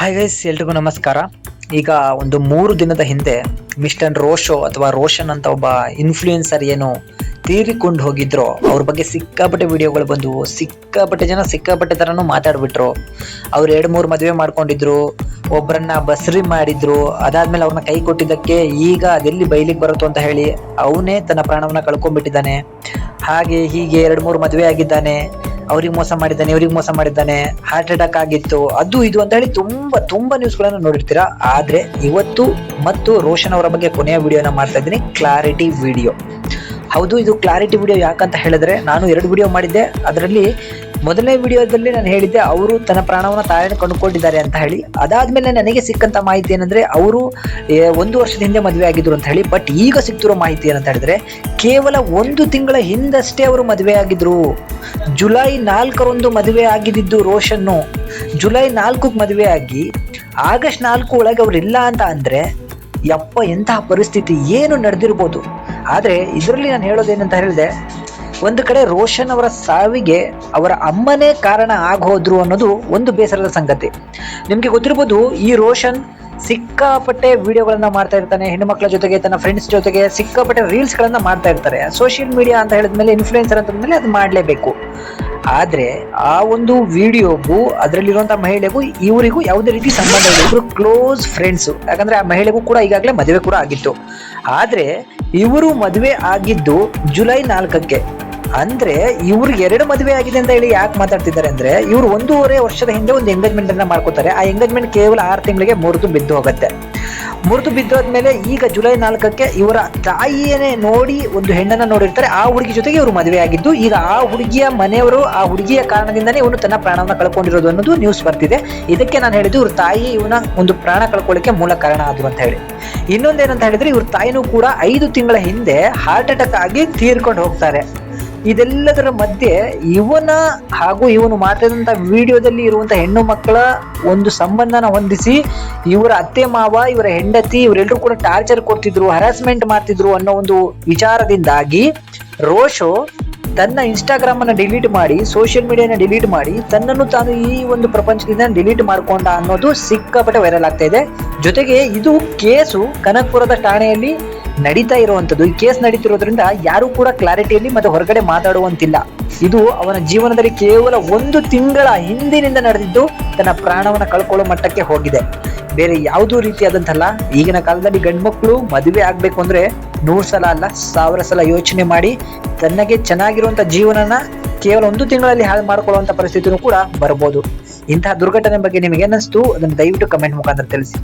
Hi guys, ಎಲ್ರಿಗೂ ನಮಸ್ಕಾರ. ಈಗ ಒಂದು 3 ದಿನದ ಹಿಂದೆ ಮಿಸ್ಟರ್ ರೋಶೋ ಅಥವಾ ರೋಷನ್ ಅಂತ ಒಬ್ಬ ಇನ್ಫ್ಲೂಯೆನ್ಸರ್ ಏನು ತೀರಿಕೊಂಡು ಹೋಗಿದ್ರು, ಅವ್ರ ಬಗ್ಗೆ ಸಿಕ್ಕಾಪಟ್ಟೆ ವಿಡಿಯೋಗಳು ಬಂದವು. ಸಿಕ್ಕಾಪಟ್ಟೆ ಜನ ಸಿಕ್ಕಾಪಟ್ಟೆ ಥರನೂ ಮಾತಾಡ್ಬಿಟ್ರು. ಅವ್ರು 2-3 ಮದುವೆ ಮಾಡ್ಕೊಂಡಿದ್ರು, ಒಬ್ಬರನ್ನ ಬಸ್ರಿ ಮಾಡಿದ್ರು. ಅದಾದ್ಮೇಲೆ ಅವ್ರನ್ನ ಕೈ ಕೊಟ್ಟಿದ್ದಕ್ಕೆ ಈಗ ಅದೆಲ್ಲಿ ಬೈಲಿಗೆ ಬರುತ್ತೋ ಅಂತ ಹೇಳಿ ಅವನೇ ತನ್ನ ಪ್ರಾಣವನ್ನ ಕಳ್ಕೊಂಡ್ಬಿಟ್ಟಿದ್ದಾನೆ. ಹಾಗೆ ಹೀಗೆ 2-3 ಮದುವೆ ಆಗಿದ್ದಾನೆ, ಅವ್ರಿಗೆ ಮೋಸ ಮಾಡಿದ್ದಾನೆ, ಇವ್ರಿಗೆ ಮೋಸ ಮಾಡಿದ್ದಾನೆ, ಹಾರ್ಟ್ ಅಟ್ಯಾಕ್ ಆಗಿತ್ತು, ಅದು ಇದು ಅಂತ ಹೇಳಿ ತುಂಬಾ ನ್ಯೂಸ್ಗಳನ್ನು ನೋಡಿರ್ತೀರಾ. ಆದ್ರೆ ಇವತ್ತು ಮತ್ತು ರೋಷನ್ ಅವರ ಬಗ್ಗೆ ಕೊನೆಯ ವಿಡಿಯೋನ ಮಾಡ್ತಾ ಇದ್ದೀನಿ, ಕ್ಲಾರಿಟಿ ವಿಡಿಯೋ. ಹೌದು, ಇದು ಕ್ಲಾರಿಟಿ ವಿಡಿಯೋ. ಯಾಕಂತ ಹೇಳಿದ್ರೆ ನಾನು 2 ವಿಡಿಯೋ ಮಾಡಿದ್ದೆ. ಅದರಲ್ಲಿ ಮೊದಲನೇ ವಿಡಿಯೋದಲ್ಲಿ ನಾನು ಹೇಳಿದ್ದೆ ಅವರು ತನ್ನ ಪ್ರಾಣವನ್ನು ತಾನೇ ಕಂಡುಕೊಂಡಿದ್ದಾರೆ ಅಂತ ಹೇಳಿ. ಅದಾದ್ಮೇಲೆ ನನಗೆ ಸಿಕ್ಕಂತ ಮಾಹಿತಿ ಏನಂದ್ರೆ ಅವರು 1 ವರ್ಷದ ಹಿಂದೆ ಮದುವೆ ಆಗಿದ್ರು ಅಂತ ಹೇಳಿ. ಬಟ್ ಈಗ ಸಿಕ್ತಿರೋ ಮಾಹಿತಿ ಏನಂತ ಹೇಳಿದ್ರೆ ಕೇವಲ 1 ತಿಂಗಳ ಹಿಂದಷ್ಟೇ ಅವರು ಮದುವೆ ಆಗಿದ್ರು. ಜುಲೈ 4ರಂದು ಮದುವೆ ಆಗಿದ್ದು ರೋಷನ್ನು. ಜುಲೈ 4ಕ್ಕೆ ಮದುವೆ ಆಗಿ ಆಗಸ್ಟ್ 4 ಒಳಗೆ ಅವ್ರು ಇಲ್ಲ ಅಂತ ಅಂದ್ರೆ ಯಪ್ಪ ಎಂತಹ ಪರಿಸ್ಥಿತಿ, ಏನು ನಡೆದಿರ್ಬೋದು. ಆದ್ರೆ ಇದರಲ್ಲಿ ನಾನು ಹೇಳೋದೇನಂತ ಹೇಳಿದೆ, ಒಂದು ಕಡೆ ರೋಷನ್ ಅವರ ಸಾವಿಗೆ ಅವರ ಅಮ್ಮನೇ ಕಾರಣ ಆಗೋದ್ರು ಅನ್ನೋದು ಒಂದು ಬೇಸರದ ಸಂಗತಿ. ನಿಮ್ಗೆ ಗೊತ್ತಿರ್ಬೋದು, ಈ ರೋಷನ್ ಸಿಕ್ಕಾಪಟ್ಟೆ ವಿಡಿಯೋಗಳನ್ನ ಮಾಡ್ತಾ ಇರ್ತಾನೆ, ಹೆಣ್ಣು ಮಕ್ಕಳ ಜೊತೆಗೆ, ತನ್ನ ಫ್ರೆಂಡ್ಸ್ ಜೊತೆಗೆ ಸಿಕ್ಕಾಪಟ್ಟೆ ರೀಲ್ಸ್ ಗಳನ್ನ ಮಾಡ್ತಾ ಇರ್ತಾರೆ. ಸೋಷಿಯಲ್ ಮೀಡಿಯಾ ಅಂತ ಹೇಳಿದ್ಮೇಲೆ, ಇನ್ಫ್ಲೂಯೆನ್ಸರ್ ಅಂತಂದ್ಮೇಲೆ ಅದು ಮಾಡಲೇಬೇಕು. ಆದ್ರೆ ಆ ಒಂದು ವಿಡಿಯೋಗೂ ಅದರಲ್ಲಿರುವಂತಹ ಮಹಿಳೆಗೂ ಇವರಿಗೂ ಯಾವುದೇ ರೀತಿ ಸಂಬಂಧ ಇಲ್ಲ. ಇವರು ಕ್ಲೋಸ್ ಫ್ರೆಂಡ್ಸ್. ಯಾಕಂದ್ರೆ ಆ ಮಹಿಳೆಗೂ ಕೂಡ ಈಗಾಗಲೇ ಮದುವೆ ಕೂಡ ಆಗಿತ್ತು. ಆದ್ರೆ ಇವರು ಮದುವೆ ಆಗಿದ್ದು ಜುಲೈ 4ಕ್ಕೆ. ಅಂದ್ರೆ ಇವ್ರು 2 ಮದುವೆ ಆಗಿದೆ ಅಂತ ಹೇಳಿ ಯಾಕೆ ಮಾತಾಡ್ತಿದ್ದಾರೆ ಅಂದ್ರೆ, ಇವ್ರು 1.5 ವರ್ಷದ ಹಿಂದೆ ಒಂದು ಎಂಗೇಜ್ಮೆಂಟ್ ಅನ್ನ ಮಾಡ್ಕೋತಾರೆ. ಆ ಎಂಗೇಜ್ಮೆಂಟ್ ಕೇವಲ 6 ತಿಂಗಳಿಗೆ ಮುರಿದು ಬಿದ್ದು ಹೋಗುತ್ತೆ. ಮುರಿದು ಬಿದ್ದೋದ್ಮೇಲೆ ಈಗ ಜುಲೈ 4ಕ್ಕೆ ಇವರ ತಾಯಿಯೇ ನೋಡಿ ಒಂದು ಹೆಣ್ಣನ್ನ ನೋಡಿರ್ತಾರೆ. ಆ ಹುಡುಗಿ ಜೊತೆಗೆ ಇವರು ಮದುವೆ ಆಗಿದ್ದು. ಈಗ ಆ ಹುಡುಗಿಯ ಮನೆಯವರು ಆ ಹುಡುಗಿಯ ಕಾರಣದಿಂದಾನೇ ಇವನು ತನ್ನ ಪ್ರಾಣವನ್ನ ಕಳ್ಕೊಂಡಿರೋದು ಅನ್ನೋದು ನ್ಯೂಸ್ ಬರ್ತಿದೆ. ಇದಕ್ಕೆ ನಾನು ಹೇಳಿದ್ದು, ಇವ್ರ ತಾಯಿ ಇವನ ಒಂದು ಪ್ರಾಣ ಕಳ್ಕೊಳ್ಳಿಕ್ಕೆ ಮೂಲ ಕಾರಣ ಆದ್ರು ಅಂತ ಹೇಳಿ. ಇನ್ನೊಂದೇನಂತ ಹೇಳಿದ್ರೆ, ಇವ್ರ ತಾಯಿನೂ ಕೂಡ 5 ತಿಂಗಳ ಹಿಂದೆ ಹಾರ್ಟ್ ಅಟ್ಯಾಕ್ ಆಗಿ ತೀರ್ಕೊಂಡು ಹೋಗ್ತಾರೆ. ಇದೆಲ್ಲದರ ಮಧ್ಯೆ ಇವನ ಹಾಗೂ ಇವನು ಮಾಡ್ತಿದ್ದಂತ ವಿಡಿಯೋದಲ್ಲಿ ಇರುವಂತಹ ಹೆಣ್ಣು ಮಕ್ಕಳ ಒಂದು ಸಂಬಂಧನ ಹೊಂದಿಸಿ ಇವರ ಅತ್ತೆ ಮಾವ, ಇವರ ಹೆಂಡತಿ, ಇವರೆಲ್ಲರೂ ಕೂಡ ಟಾರ್ಚರ್ ಕೊಡ್ತಿದ್ರು, ಹರಾಸ್ಮೆಂಟ್ ಮಾಡ್ತಿದ್ರು ಅನ್ನೋ ಒಂದು ವಿಚಾರದಿಂದಾಗಿ ರೋಷೋ ತನ್ನ ಇನ್ಸ್ಟಾಗ್ರಾಮ್ ಅನ್ನ ಡಿಲೀಟ್ ಮಾಡಿ, ಸೋಷಿಯಲ್ ಮೀಡಿಯಾನ ಡಿಲೀಟ್ ಮಾಡಿ, ತನ್ನನ್ನು ತಾನು ಈ ಒಂದು ಪ್ರಪಂಚದಿಂದ ಡಿಲೀಟ್ ಮಾಡ್ಕೊಂಡ ಅನ್ನೋದು ಸಿಕ್ಕಾಪಟ್ಟೆ ವೈರಲ್ ಆಗ್ತಾ ಇದೆ. ಜೊತೆಗೆ ಇದು ಕೇಸು ಕನಕಪುರದ ಠಾಣೆಯಲ್ಲಿ ನಡೀತಾ ಇರುವಂತದ್ದು. ಈ ಕೇಸ್ ನಡೀತಿರೋದ್ರಿಂದ ಯಾರು ಕೂಡ ಕ್ಲಾರಿಟಿಯಲ್ಲಿ ಮತ್ತೆ ಹೊರಗಡೆ ಮಾತಾಡುವಂತಿಲ್ಲ. ಇದು ಅವನ ಜೀವನದಲ್ಲಿ ಕೇವಲ 1 ತಿಂಗಳ ಹಿಂದಿನಿಂದ ನಡೆದಿದ್ದು ತನ್ನ ಪ್ರಾಣವನ್ನ ಕಳ್ಕೊಳ್ಳೋ ಮಟ್ಟಕ್ಕೆ ಹೋಗಿದೆ. ಬೇರೆ ಯಾವುದೂ ರೀತಿಯಾದಂತಲ್ಲ. ಈಗಿನ ಕಾಲದಲ್ಲಿ ಗಂಡ್ಮಕ್ಳು ಮದುವೆ ಆಗ್ಬೇಕು ಅಂದ್ರೆ 100 ಸಲ ಅಲ್ಲ, 1000 ಸಲ ಯೋಚನೆ ಮಾಡಿ ತನ್ನಗೆ ಚೆನ್ನಾಗಿರುವಂತ ಜೀವನನ ಕೇವಲ 1 ತಿಂಗಳಲ್ಲಿ ಹಾಳು ಮಾಡ್ಕೊಳ್ಳುವಂತ ಪರಿಸ್ಥಿತಿನೂ ಕೂಡ ಬರಬಹುದು. ಇಂತಹ ದುರ್ಘಟನೆ ಬಗ್ಗೆ ನಿಮಗೆ ಏನಿಸ್ತು ಅದನ್ನು ದಯವಿಟ್ಟು ಕಮೆಂಟ್ ಮುಖಾಂತರ ತಿಳಿಸಿ.